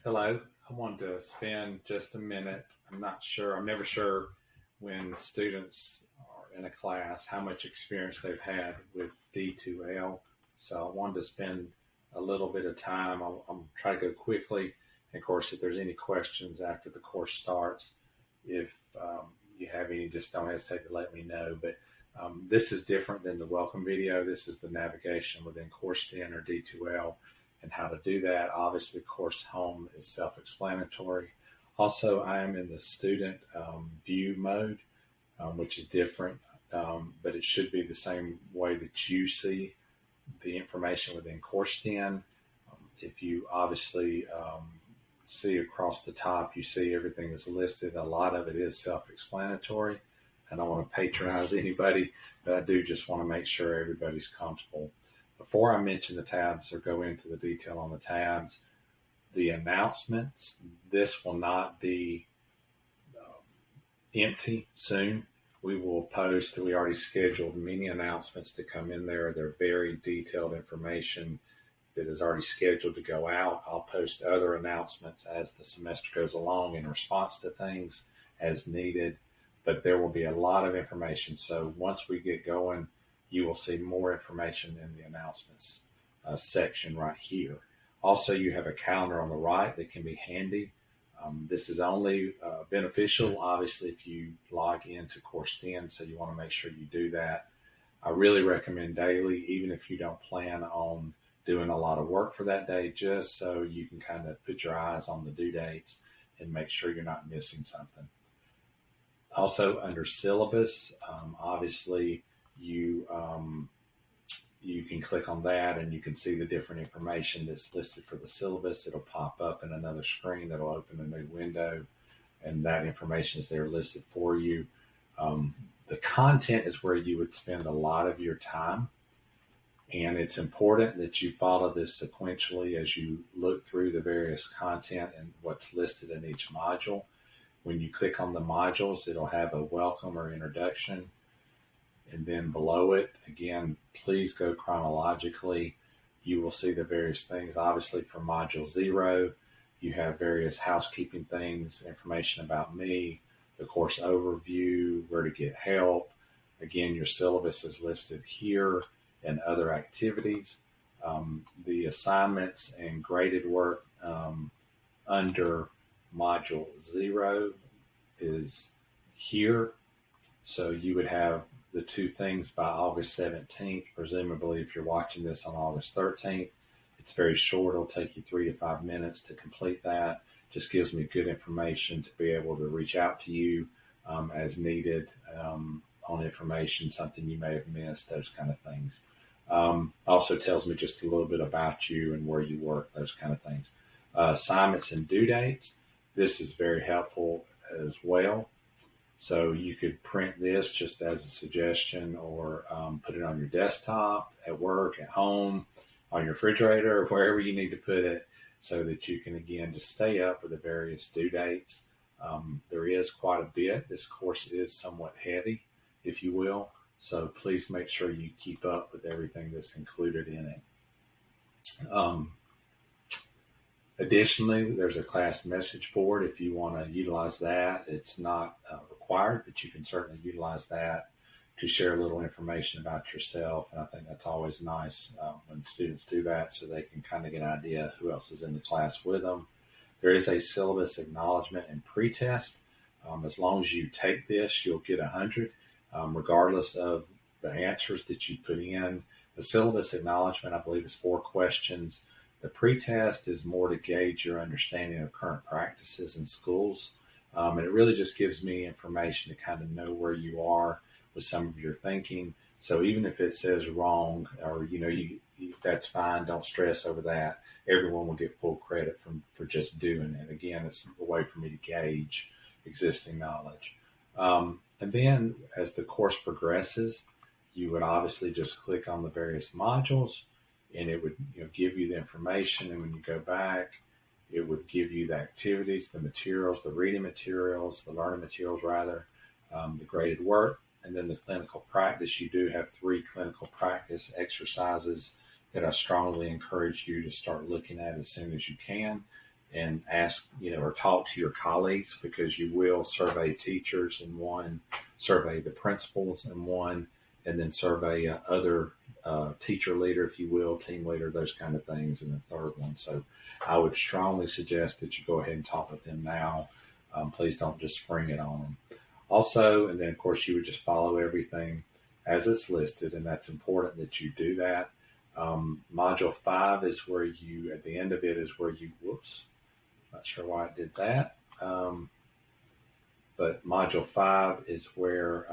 Hello. I wanted to spend just a minute. I'm never sure when students are in a class how much experience they've had with D2L. So I wanted to spend a little bit of time. I'm trying to go quickly. And of course, if there's any questions after the course starts, if you have any, just don't hesitate to let me know. But this is different than the welcome video. This is the navigation within Course 10 or D2L and how to do that. Obviously, course home is self-explanatory. Also, I am in the student view mode, which is different, but it should be the same way that you see the information within Course 10. If you obviously see across the top, you see everything is listed. A lot of it is self-explanatory. I don't want to patronize anybody, but I do just want to make sure everybody's comfortable. Before I mention the tabs or go into the detail on the tabs, the announcements, this will not be empty soon. We will post, we already scheduled many announcements to come in there. They're very detailed information that is already scheduled to go out. I'll post other announcements as the semester goes along in response to things as needed, but there will be a lot of information. So once we get going, you will see more information in the announcements section right here. Also, you have a calendar on the right that can be handy. This is only beneficial, obviously, if you log into Course 10, so you want to make sure you do that. I really recommend daily, even if you don't plan on doing a lot of work for that day, just so you can kind of put your eyes on the due dates and make sure you're not missing something. Also, under syllabus, obviously, you can click on that and you can see the different information that's listed for the syllabus. It'll pop up in another screen that'll open a new window, and that information is there listed for you. The content is where you would spend a lot of your time, and it's important that you follow this sequentially as you look through the various content and what's listed in each module. When you click on the modules, it'll have a welcome or introduction. And then below it, again, please go chronologically. You will see the various things. Obviously, for Module 0, you have various housekeeping things, information about me, the course overview, where to get help. Again, your syllabus is listed here and other activities. The assignments and graded work under Module 0 is here. So you would have the two things by August 17th. Presumably, if you're watching this on August 13th, it's very short. It'll take you 3 to 5 minutes to complete that. Just gives me good information to be able to reach out to you as needed on information, something you may have missed, those kind of things. Also tells me just a little bit about you and where you work, those kind of things. Assignments and due dates. This is very helpful as well. So you could print this just as a suggestion, or put it on your desktop, at work, at home, on your refrigerator, wherever you need to put it, so that you can, again, just stay up with the various due dates. There is quite a bit. This course is somewhat heavy, if you will. So please make sure you keep up with everything that's included in it. Additionally, there's a class message board. If you want to utilize that, it's not required, but you can certainly utilize that to share a little information about yourself. And I think that's always nice when students do that, so they can kind of get an idea who else is in the class with them. There is a syllabus acknowledgement and pretest. As long as you take this, you'll get 100, regardless of the answers that you put in. The syllabus acknowledgement, I believe, is 4 questions. The pretest is more to gauge your understanding of current practices in schools. And it really just gives me information to kind of know where you are with some of your thinking. So even if it says wrong, or, that's fine, don't stress over that. Everyone will get full credit for just doing it. Again, it's a way for me to gauge existing knowledge. And then as the course progresses, you would obviously just click on the various modules, and it would give you the information. And when you go back, it would give you the activities, the materials, the reading materials, the learning materials rather, the graded work, and then the clinical practice. You do have 3 clinical practice exercises that I strongly encourage you to start looking at as soon as you can. and ask, or talk to your colleagues, because you will survey teachers in one, survey the principals in one, and then survey other teacher leader, if you will, team leader, those kind of things in the third one. So I would strongly suggest that you go ahead and talk with them now. Please don't just spring it on them. Also, and then of course you would just follow everything as it's listed, and that's important that you do that. Module 5 is where you, at the end of it, is where you, not sure why it did that. But module 5 is where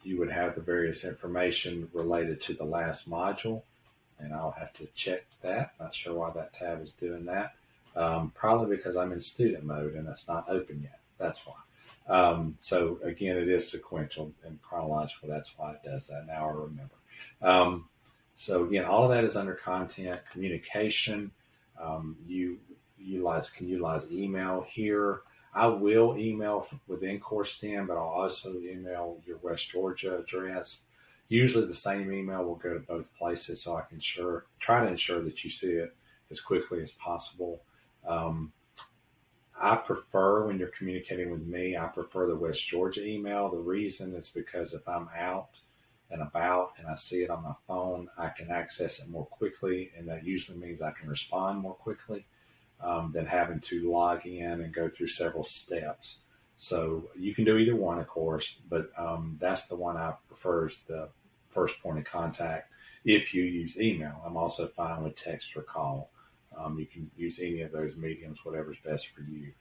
you would have the various information related to the last module, and I'll have to check that. Not sure why that tab is doing that. Probably because I'm in student mode and it's not open yet. That's why. So again, it is sequential and chronological. That's why it does that. Now I remember. So again, all of that is under content communication. You can utilize email here. I will email within CourseStem, but I'll also email your West Georgia address. Usually the same email will go to both places, so I can try to ensure that you see it as quickly as possible. I prefer, when you're communicating with me, I prefer the West Georgia email. The reason is because if I'm out and about and I see it on my phone, I can access it more quickly, and that usually means I can respond more quickly than having to log in and go through several steps. So you can do either one, of course, but that's the one I prefer as the first point of contact if you use email. I'm also fine with text or call. You can use any of those mediums, whatever's best for you.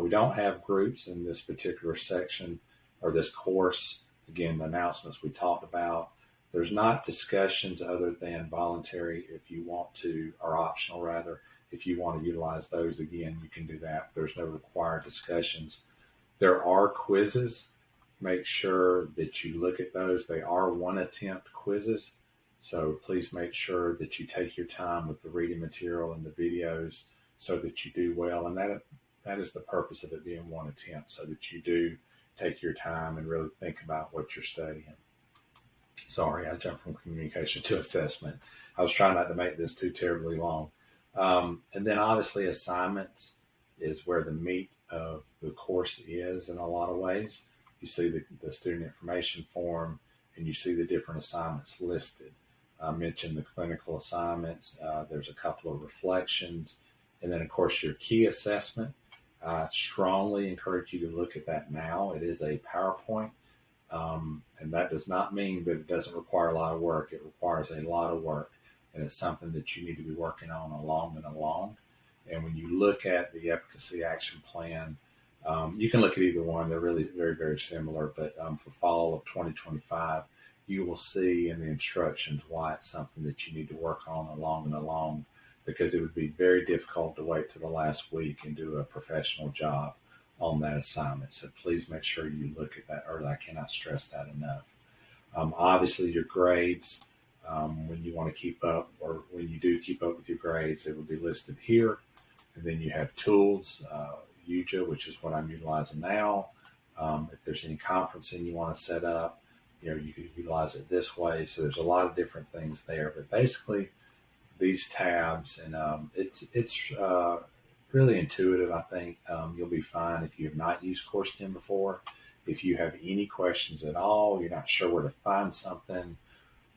We don't have groups in this particular section or this course. Again, the announcements we talked about. There's not discussions other than voluntary if you want to, or optional rather. If you want to utilize those, again, you can do that. There's no required discussions. There are quizzes. Make sure that you look at those. They are one attempt quizzes. So please make sure that you take your time with the reading material and the videos so that you do well. And that is the purpose of it being one attempt, so that you do take your time and really think about what you're studying. Sorry, I jumped from communication to assessment. I was trying not to make this too terribly long. And then obviously assignments is where the meat of the course is in a lot of ways. You see the student information form, and you see the different assignments listed. I mentioned the clinical assignments. There's a couple of reflections, and then of course your key assessment. I strongly encourage you to look at that now. It is a PowerPoint, and that does not mean that it doesn't require a lot of work. It requires a lot of work, and it's something that you need to be working on along and along. And when you look at the efficacy action plan, you can look at either one. They're really very, very similar, but for fall of 2025, you will see in the instructions why it's something that you need to work on along and along, because it would be very difficult to wait to the last week and do a professional job on that assignment. So please make sure you look at that early. I cannot stress that enough. Obviously, your grades, when you want to keep up, or when you do keep up with your grades, it will be listed here. And then you have tools, UJA, which is what I'm utilizing now. If there's any conferencing you want to set up, you can utilize it this way. So there's a lot of different things there, but basically these tabs, and it's really intuitive. I think you'll be fine if you have not used CourseStem before. If you have any questions at all, you're not sure where to find something,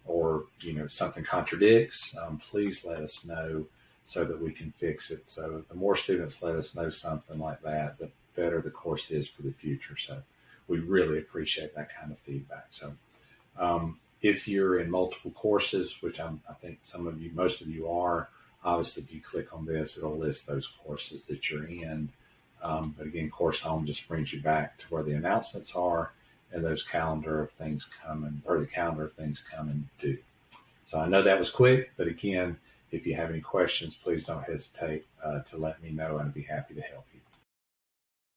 or something contradicts, please let us know so that we can fix it. So the more students let us know something like that, the better the course is for the future. So we really appreciate that kind of feedback. So if you're in multiple courses, which I think most of you are, obviously if you click on this, it'll list those courses that you're in. But again, Course Home just brings you back to where the announcements are and those calendar of things coming, or the calendar of things coming due. So I know that was quick, but again, if you have any questions, please don't hesitate to let me know, and I'd be happy to help you.